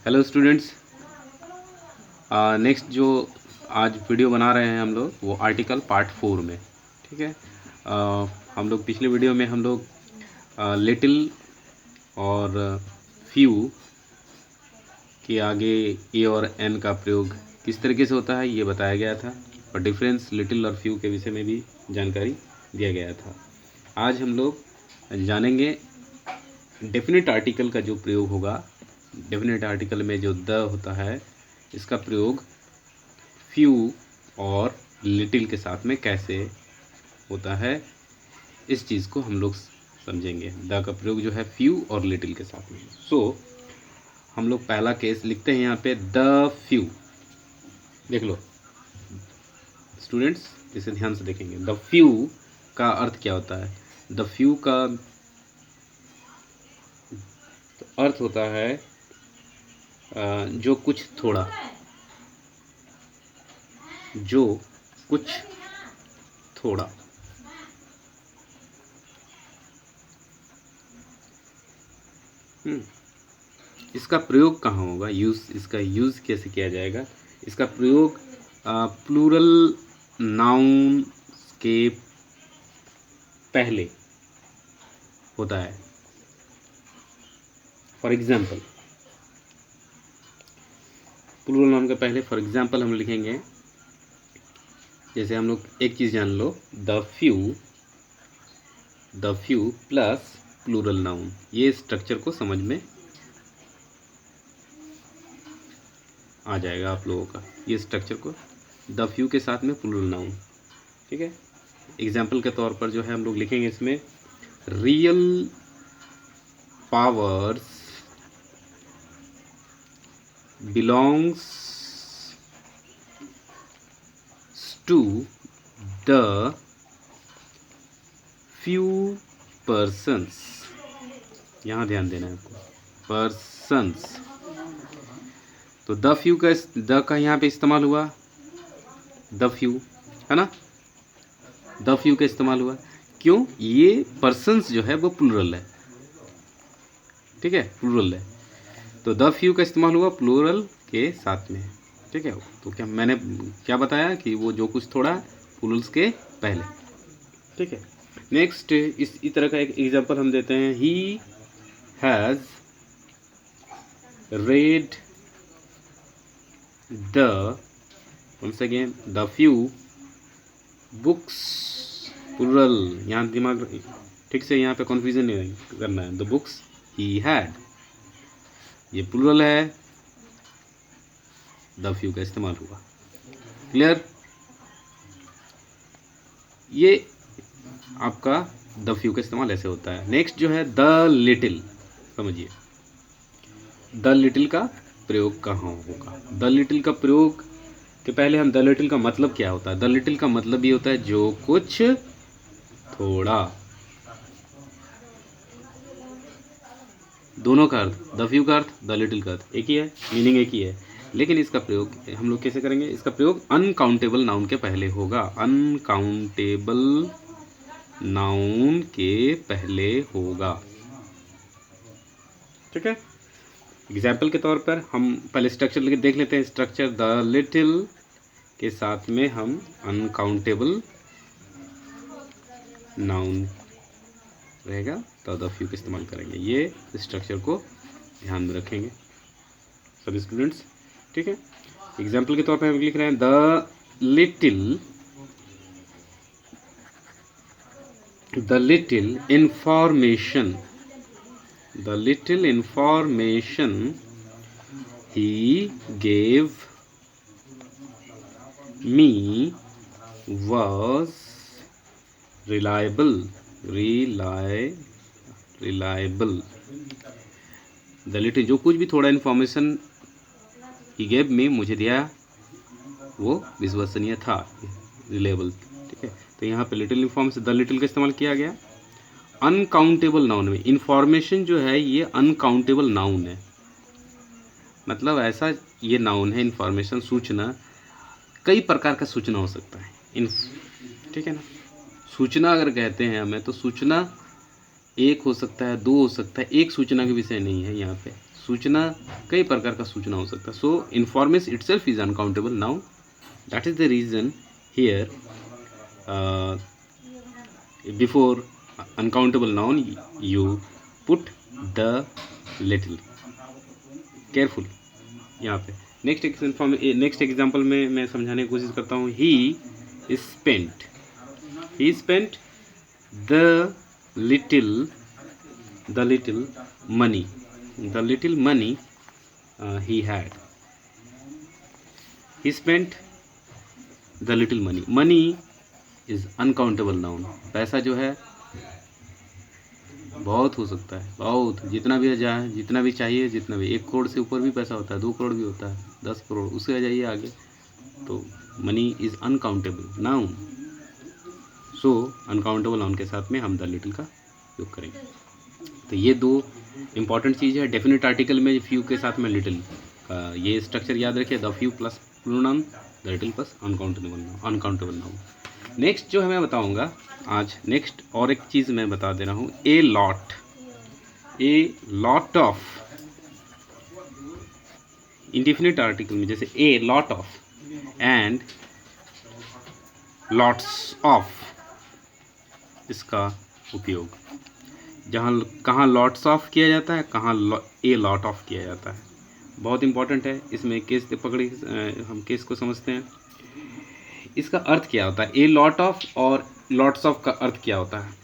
Hello students, next जो आज video बना रहे हैं हम लोग वो आर्टिकल पार्ट 4 में। ठीक है। हम लोग पिछले वीडियो में हम लोग लिटिल और फ्यू के आगे ए और एन का प्रयोग किस तरीके से होता है ये बताया गया था, और डिफरेंस लिटिल और फ्यू के विषय में भी जानकारी दिया गया था। आज हम लोग जानेंगे डेफिनेट आर्टिकल का जो प्रयोग होगा। डेफिनेट आर्टिकल में जो द होता है इसका प्रयोग फ्यू और लिटिल के साथ में कैसे होता है, इस चीज़ को हम लोग समझेंगे। द का प्रयोग जो है फ्यू और लिटिल के साथ में। हम लोग पहला केस लिखते हैं यहाँ पे, द फ्यू। देख लो स्टूडेंट्स, इसे ध्यान से देखेंगे। द फ्यू का अर्थ क्या होता है? द फ्यू का अर्थ होता है जो कुछ थोड़ा, जो कुछ थोड़ा। इसका प्रयोग कहाँ होगा? इसका यूज़ कैसे किया जाएगा? इसका प्रयोग प्लूरल नाउन के पहले होता है। फॉर एग्जाम्पल, प्लूरल नाउन के पहले फॉर एग्जाम्पल हम लिखेंगे, जैसे हम लोग एक चीज़ जान लो, the few plus plural noun. ये स्ट्रक्चर को समझ में आ जाएगा आप लोगों का, ये स्ट्रक्चर को, द फ्यू के साथ में प्लूरल नाउन। ठीक है। एग्जाम्पल के तौर पर जो है हम लोग लिखेंगे इसमें, real powers belongs to the few persons. यहाँ ध्यान देना है आपको, पर्सन्स। तो द फ्यू का यहाँ पे इस्तेमाल हुआ, द फ्यू है ना, द फ्यू का इस्तेमाल हुआ। क्यों? ये पर्सन्स जो है वो प्लूरल है। ठीक है, प्लूरल है, तो द फ्यू का इस्तेमाल हुआ प्लूरल के साथ में। ठीक है। तो क्या मैंने क्या बताया कि वो जो कुछ थोड़ा प्लूरल्स के पहले। ठीक है। नेक्स्ट इस तरह का एक एग्जांपल हम देते हैं, he has read once again the few books, plural। यहाँ दिमाग ठीक से, यहाँ पे कन्फ्यूजन नहीं करना है। द बुक्स he had, ये प्लूरल है, द फ्यू का इस्तेमाल हुआ। क्लियर? ये आपका द फ्यू का इस्तेमाल ऐसे होता है। नेक्स्ट जो है द लिटिल, समझिए द लिटिल का प्रयोग कहाँ होगा? द लिटिल का प्रयोग के पहले हम द लिटिल का मतलब क्या होता है? द लिटिल का मतलब ये होता है जो कुछ थोड़ा। दोनों का अर्थ, द फ्यू का अर्थ, द लिटिल का अर्थ एक ही है, मीनिंग एक ही है, लेकिन इसका प्रयोग हम लोग कैसे करेंगे? इसका प्रयोग अनकाउंटेबल नाउन के पहले होगा। अनकाउंटेबल नाउन के पहले होगा। ठीक है। एग्जाम्पल के तौर पर हम पहले स्ट्रक्चर लेके देख लेते हैं। स्ट्रक्चर, द लिटिल के साथ में हम अनकाउंटेबल नाउन रहेगा तो द फ्यू का इस्तेमाल करेंगे। ये स्ट्रक्चर को ध्यान में रखेंगे सभी स्टूडेंट्स। ठीक है। एग्जाम्पल के तौर पर हम लिख रहे हैं, the little information he gave me was reliable। The little, जो कुछ भी थोड़ा इन्फॉर्मेशन ही गेव मी, मुझे दिया, वो विश्वसनीय था, रिलायबल। ठीक है। तो यहाँ पे लिटिल इन्फॉर्मेशन, द लिटिल का इस्तेमाल किया गया। अनकाउंटेबल नाउन में इंफॉर्मेशन जो है ये अनकाउंटेबल नाउन है, मतलब ऐसा ये नाउन है, इंफॉर्मेशन, सूचना, कई प्रकार का सूचना हो सकता है। ठीक है ना। सूचना अगर कहते हैं हमें, तो सूचना एक हो सकता है, दो हो सकता है, एक सूचना के विषय नहीं है यहाँ पे। सूचना कई प्रकार का सूचना हो सकता है। So information itself is uncountable noun, that is the reason here before uncountable noun you put the little. Careful यहाँ पे। नेक्स्ट एग्जाम्पल में मैं समझाने की कोशिश करता हूँ। ही spent the little money he had. He spent the little money. Money is uncountable noun. पैसा जो है बहुत हो सकता है, बहुत, जितना भी जाए, जितना भी चाहिए, जितना भी, 1 करोड़ से ऊपर भी पैसा होता है, 2 करोड़ भी होता है, 10 करोड़, उससे आ जाइए आगे। तो money is uncountable noun. So uncountable noun के साथ में हम द लिटिल का उपयोग करेंगे। तो ये 2 इम्पॉर्टेंट चीज़ है। डेफिनेट आर्टिकल में फ्यू के साथ में लिटिल का ये स्ट्रक्चर याद रखिए, the few plus plural, the little plus uncountable noun. Next जो है मैं बताऊंगा आज, नेक्स्ट और एक चीज़ मैं बता दे रहा हूँ, ए लॉट ऑफ। इंडेफिनिट आर्टिकल में जैसे ए lot of and lots of, इसका उपयोग जहाँ कहाँ लॉट्स ऑफ किया जाता है, कहाँ ए लॉट ऑफ किया जाता है, बहुत इंपॉर्टेंट है। इसमें केस पकड़े, हम केस को समझते हैं। इसका अर्थ क्या होता है, ए लॉट ऑफ और लॉट्स ऑफ का अर्थ क्या होता है।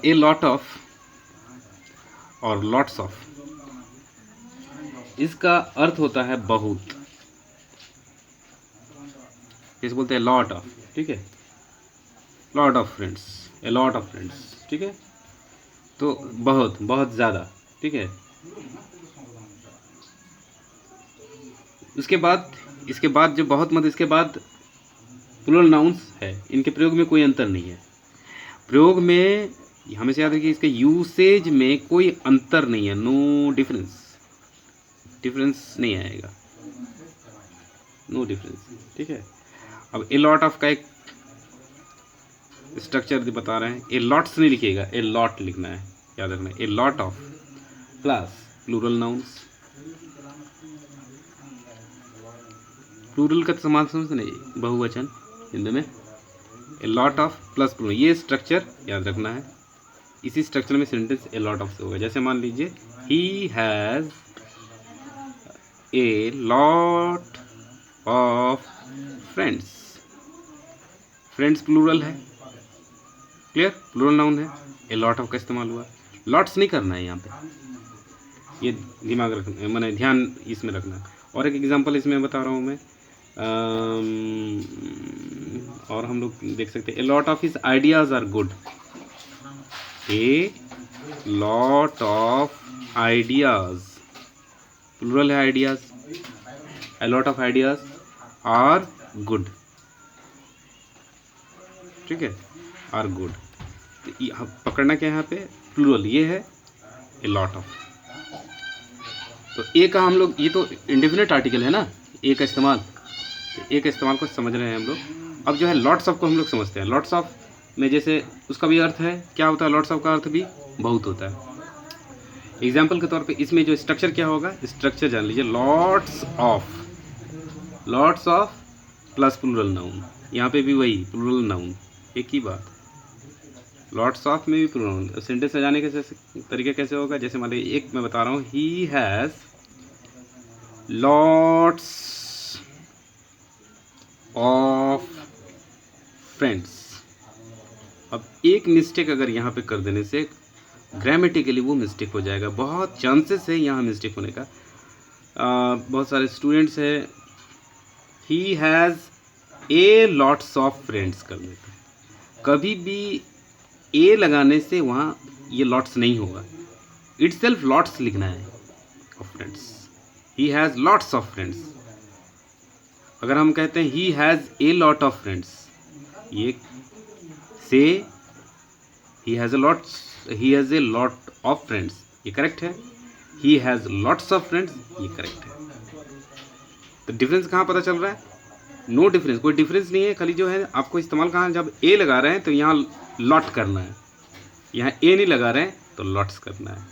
ए लॉट ऑफ और लॉट्स ऑफ, इसका अर्थ होता है बहुत। इसे बोलते हैं लॉट ऑफ, ठीक है, lot of friends, A lot of friends, ठीक है। तो बहुत, बहुत ज़्यादा, ठीक है। इसके बाद जो बहुत मत, इसके बाद प्लूरल नाउन्स है, इनके प्रयोग में कोई अंतर नहीं है। प्रयोग में हमेशा याद रखिए, इसके यूसेज में कोई अंतर नहीं है, नो डिफरेंस नहीं आएगा, नो डिफरेंस, ठीक है। अब ए लॉट ऑफ का एक स्ट्रक्चर बता रहे हैं, ए लॉट्स नहीं लिखिएगा, ए लॉट लिखना है, याद रखना है। A lot of plus plural nouns, plural का समान समझ नहीं, बहुवचन हिंदी में, a lot of plus plural, ये स्ट्रक्चर याद रखना है। इसी स्ट्रक्चर में सेंटेंस ए लॉट ऑफ से होगा। जैसे मान लीजिए, he has a lot of friends, friends plural है, क्लियर, प्लूरल नाउन है, ए लॉट ऑफ का इस्तेमाल हुआ। लॉट्स नहीं करना है यहाँ पे, ये दिमाग रखना, मैंने ध्यान इसमें रखना है। और एक एग्जांपल इसमें बता रहा हूँ मैं, और हम लोग देख सकते हैं, a lot of his ideas are good, a lot of ideas, plural है ideas, a lot of ideas are good, ठीक है, आर गुड। तो पकड़ना क्या है यहाँ पे, प्लूरल, ये है ए लॉट ऑफ। तो ए का हम लोग, ये तो इंडेफिनिट आर्टिकल है ना, ए का इस्तेमाल, तो ए का इस्तेमाल को समझ रहे हैं हम लोग। अब जो है लॉट्स ऑफ को हम लोग समझते हैं। लॉट्स ऑफ में जैसे उसका भी अर्थ है, क्या होता है, लॉट्स ऑफ का अर्थ भी बहुत होता है। एग्जाम्पल के तौर पे इसमें जो स्ट्रक्चर क्या होगा, स्ट्रक्चर जान लीजिए, lots of plus plural noun, यहाँ पे भी वही प्लूरल नाउन, एक ही बात। लॉट्स ऑफ में भी प्लूरल, सेंटेंस सजाने के तरीके कैसे होगा, जैसे मान लीजिए एक मैं बता रहा हूँ, he has lots of friends. अब एक मिस्टेक अगर यहाँ पे कर देने से ग्रामेटिकली वो मिस्टेक हो जाएगा, बहुत चांसेस है यहाँ मिस्टेक होने का। बहुत सारे स्टूडेंट्स है, ही has A lots of friends कर देते हैं। कभी भी ए लगाने से वहाँ ये लॉट्स नहीं होगा, इटसेल्फ लॉट्स लिखना है of friends, he has lots of friends. अगर हम कहते हैं ही has a lot of friends, ये से ही has a lot of friends, ये करेक्ट है। He has lots of friends, ये करेक्ट है। तो डिफरेंस कहाँ पता चल रहा है, नो डिफरेंस, कोई डिफरेंस नहीं है। खाली जो है आपको इस्तेमाल कहाँ, जब ए लगा रहे हैं तो यहाँ लॉट करना है, यहाँ ए नहीं लगा रहे हैं तो लॉट्स करना है।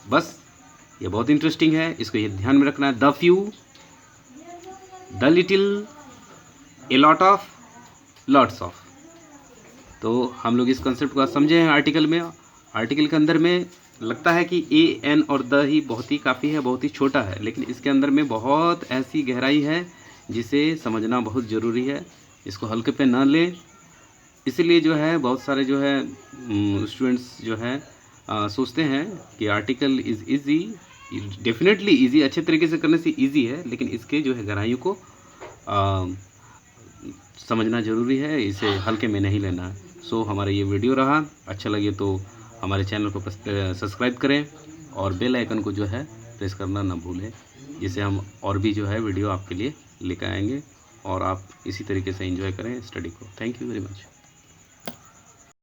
बस ये बहुत इंटरेस्टिंग है, इसको ये ध्यान में रखना है। The few, the little, A lot of, lots of. तो हम लोग इस कंसेप्ट को समझे हैं आर्टिकल में। आर्टिकल के अंदर में लगता है कि ए, एन और द ही बहुत ही काफ़ी है, बहुत ही छोटा है, लेकिन इसके अंदर में बहुत ऐसी गहराई है जिसे समझना बहुत ज़रूरी है। इसको हल्के पे ना लें। इसीलिए जो है बहुत सारे जो है स्टूडेंट्स जो है सोचते हैं कि article is easy. Definitely easy, अच्छे तरीके से करने से इजी है, लेकिन इसके जो है गहराइयों को समझना ज़रूरी है, इसे हल्के में नहीं लेना है। सो हमारा ये वीडियो रहा, अच्छा लगे तो हमारे चैनल को सब्सक्राइब करें और बेल आइकन को जो है प्रेस करना ना भूलें, जिससे हम और भी जो है वीडियो आपके लिए लेकर आएंगे और आप इसी तरीके से एंजॉय करें स्टडी को। Thank you very much.